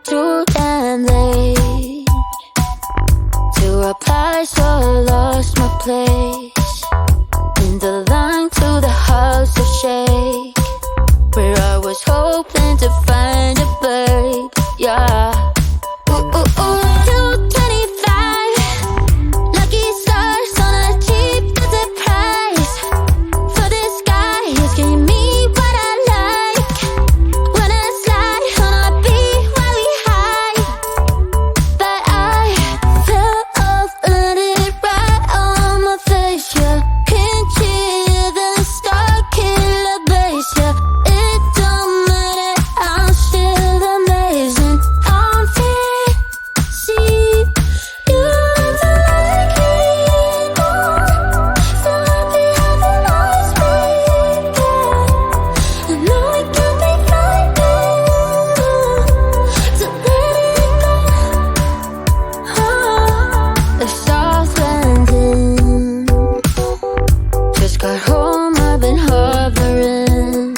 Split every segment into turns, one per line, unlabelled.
too damn late to reply, so I lost my place in the line to the house of shake, where I was hoping to find a babe, yeah. Ooh, ooh, ooh, 225 lucky stars on a cheap visit price, for this guy is giving me what I like. When I slide on a beat while we high, but I fell off, landed right on my face, yeah. Can't hear the star killer bass, yeah. It don't matter, I'm still amazing. I'm fancy, you look like me more, so happy how the lights break down. I know it can be frightening to let it go. The soft landing, just got home, I've been hovering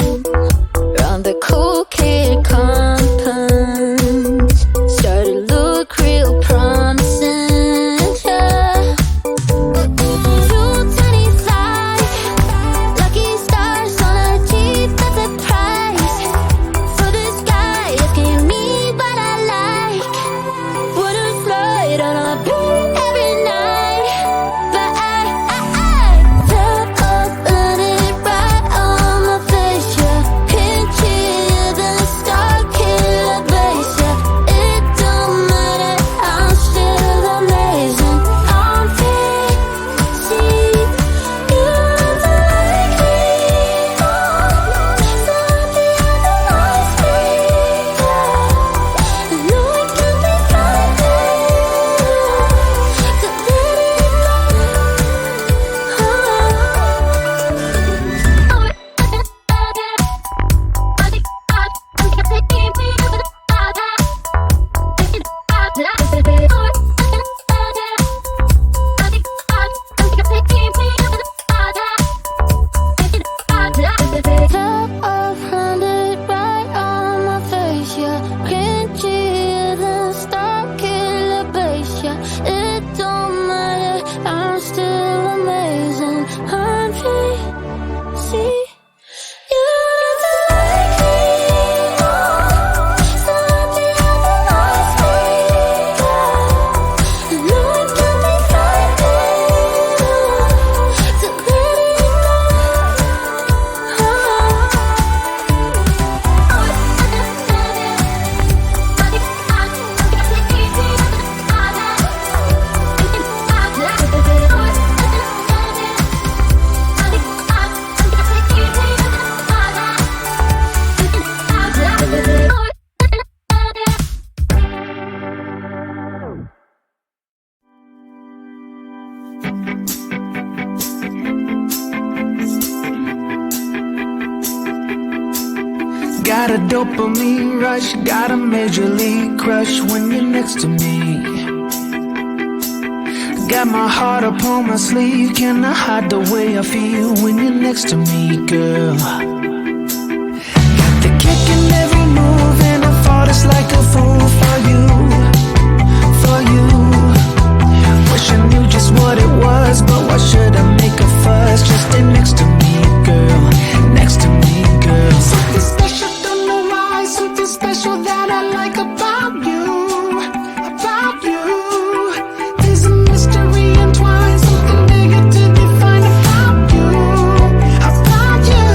around the cool kid compound. Started to look real promising, yeah. 225 lucky stars on a cheap visit price, for this guy is giving me what I like. Wanna slide on a beat every night, but I fell off, landed right on my face, yeah. Can't hear the star killer bass, yeah. It don't matter, I'm still amazing. I'm fancy, you look like me more, so happy how the lights break down. I know it can be frightening to let it Fell off, landed right on my face, yeah. Can't hear the star killer bass, yeah. It don't matter, I'm still amazing. I'm fancy, you look like me more, so happy how the lights break down. I know it can be frightening to let it
Got a dopamine rush, got a major league crush when you're next to me. Got my heart upon my sleeve, can I hide the way I feel when you're next to me, girl? Got the kick in every move and I fall just like a fool for you, for you. Wish I knew just what it was, but why should I make a fuss? Just stay next to me, girl, next to me, girl. Something special, don't know why, something special that I like about you, about you. There's a mystery entwined, something bigger to define about you, about you.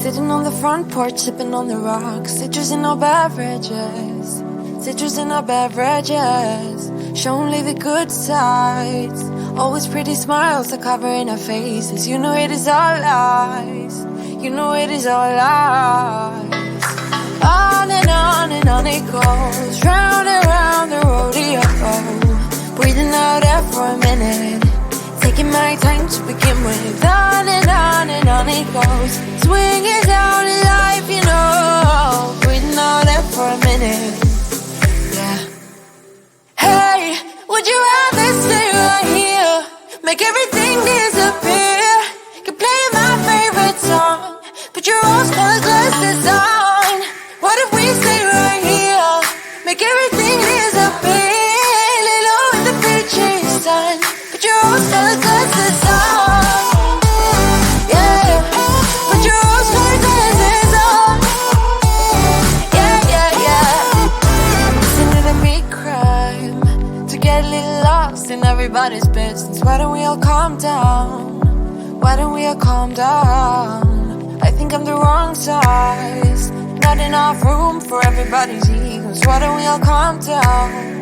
Sitting on the front porch, sipping on the rocks. Citrus in our beverages. Citrus in our beverages. Show only the good sides. Always pretty smiles are covering our faces. You know it is all lies. You know it is all lies. On and on it goes. Round and round the rodeo. Breathing out air for a minute. Taking my time to begin with. On and on it goes. Swinging down in life, you know. Breathing out air for a minute. Yeah. Hey, would you rather stay right here? Make everything disappear. Can play my favorite song. Put your rose-colored glasses on. What if we stay right here? Make everything disappear. Lay low in the beaching sun. Put your rose-colored glasses on. Yeah, put your rose-colored glasses on. Yeah, yeah, yeah. Isn't it a big crime to get a little lost in everybody's business? Why don't we all calm down? Why don't we all calm down? I think I'm the wrong size. Not enough room for everybody's egos. Why don't we all calm down?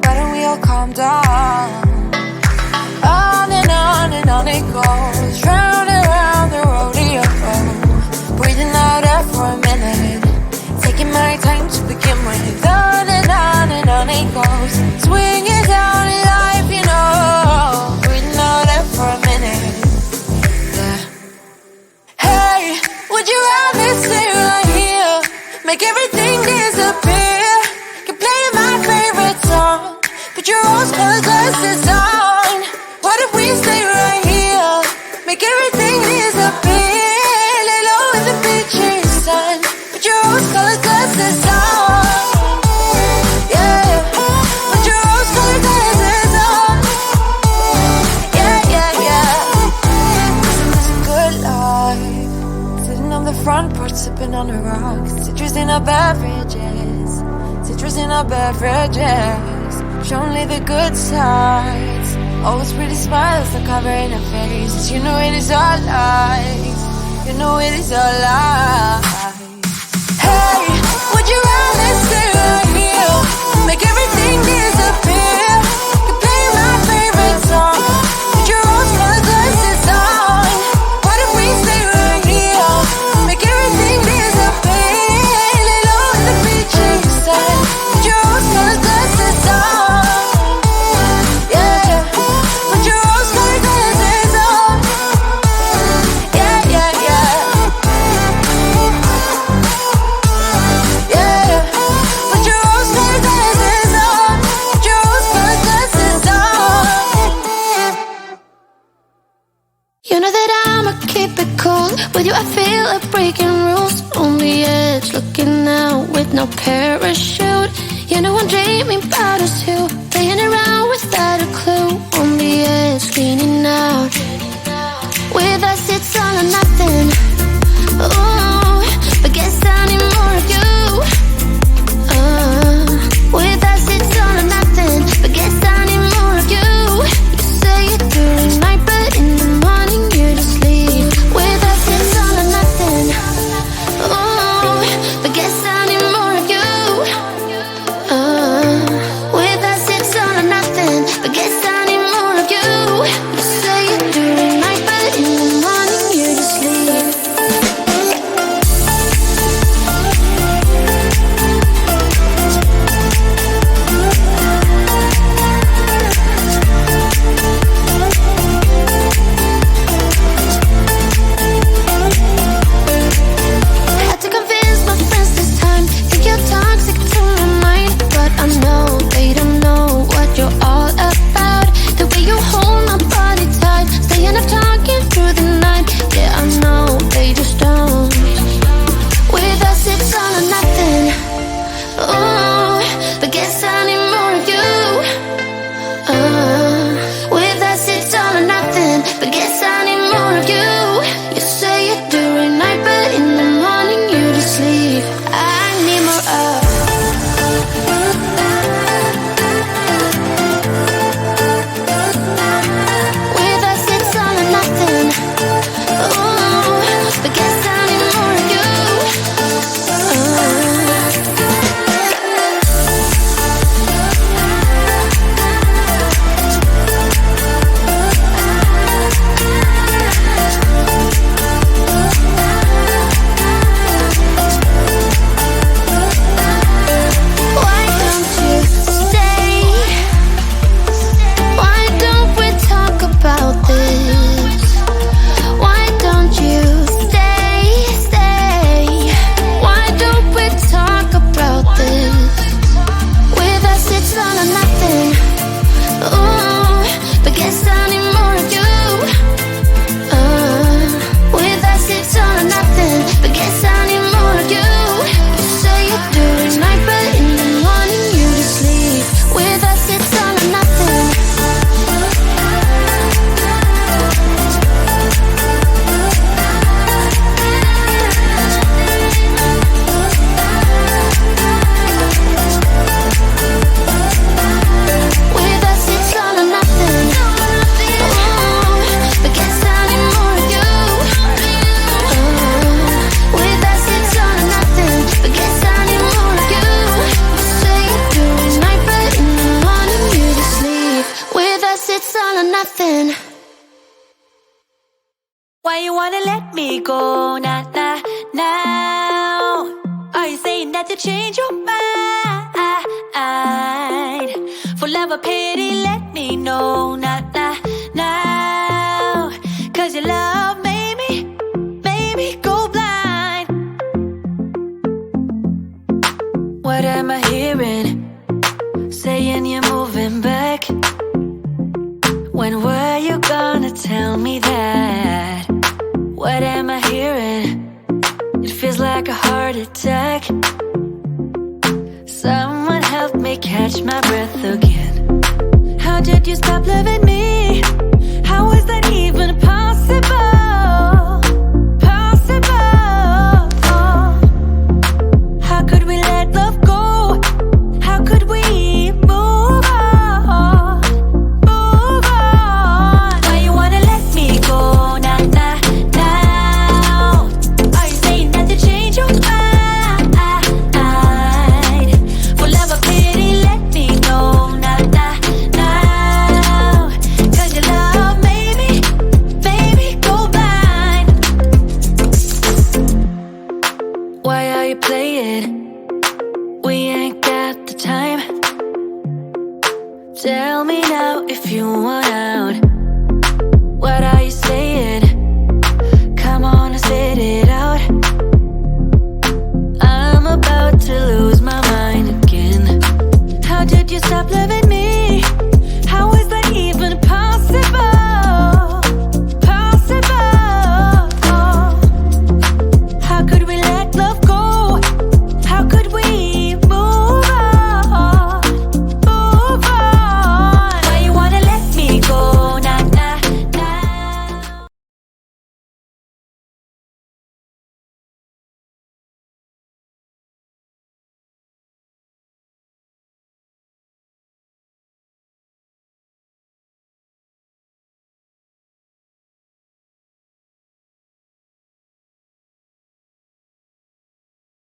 Why don't we all calm down? On and on it goes. Round and round the rodeo. Breathing out air for a minute. Taking my time to begin with. On and on it goes. Swinging down in life, you know. Breathing out air for a minute. Yeah. Hey, would you rather stay right here? Make everything disappear. Can play my favorite song. Put your rose-colored glasses on. What if we stay right here? Make everything disappear. Lay low in the beaching sun. Put your rose-colored glasses on. Yeah, put your rose-colored glasses on. Yeah, yeah, yeah. It's a good life. Sitting on the front porch, sipping on the rocks. Citrus in our beverages. Citrus in our beverages. Show only the good sides. Always pretty smiles are covering our faces. You know it is all lies. You know it is all lies. Hey, would you rather stay right here? Make everything disappear. You play my favorite song. Put your rose-colored glasses on. What if we stay right here? Make everything disappear. Lay low in the beaching sun. Put your rose-colored glasses on. Yeah, put your rose-colored glasses on. Yeah, yeah, yeah. Yeah, put your rose-colored glasses on. Put your rose-colored glasses on. You know that I'ma keep it cool. With you I feel like breaking rules. On the edge, looking out with no parachute. You know I'm dreaming about us two. Playing around without a clue. On the edge, leaning out. With us it's all or nothing. Ooh, but guess I need more of you. With us it's all or nothing. But guess I need more of you. You say it during the night, but in the morning you just leave. With us it's all or nothing. Ooh, but guess I need more of you. With us it's all or nothing. But guess I need more of you. You say it during the night, but in the morning you just leave.
go now, now, now? Are you saying that you change your mind? For love or pity, let me know now, now, now. Cause your love made me go blind. What am I hearing? Saying you're moving back. When were you gonna tell me that? What am I hearing? It feels like a heart attack. Someone help me catch my breath again. How did you stop loving me? How is that even possible? Possible. How could we let love go? How could we move on? Move on. Why you wanna let me go now, now, now? Are you saying that to change your mind? For love or pity, let me know now, now, now. Cause your love made me go blind. Why are you playing? We ain't got the time. Tell me now if you want